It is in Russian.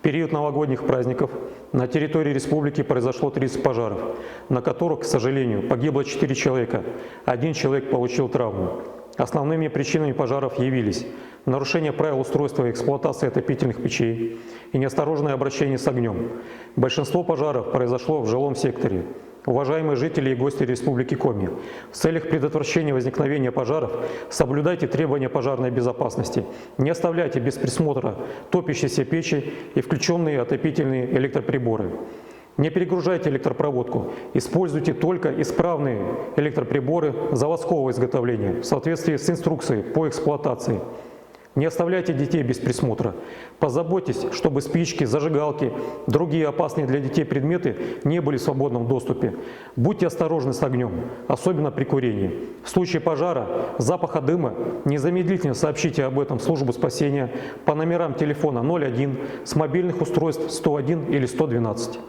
период новогодних праздников на территории республики произошло 30 пожаров, на которых, к сожалению, погибло 4 человека, 1 человек получил травму. Основными причинами пожаров явились нарушение правил устройства и эксплуатации отопительных печей и неосторожное обращение с огнем. Большинство пожаров произошло в жилом секторе. Уважаемые жители и гости Республики Коми, в целях предотвращения возникновения пожаров соблюдайте требования пожарной безопасности. Не оставляйте без присмотра топящиеся печи и включенные отопительные электроприборы. Не перегружайте электропроводку, используйте только исправные электроприборы заводского изготовления в соответствии с инструкцией по эксплуатации. Не оставляйте детей без присмотра. Позаботьтесь, чтобы спички, зажигалки, другие опасные для детей предметы не были в свободном доступе. Будьте осторожны с огнем, особенно при курении. В случае пожара, запаха дыма, незамедлительно сообщите об этом в службу спасения по номерам телефона 01 с мобильных устройств 101 или 112.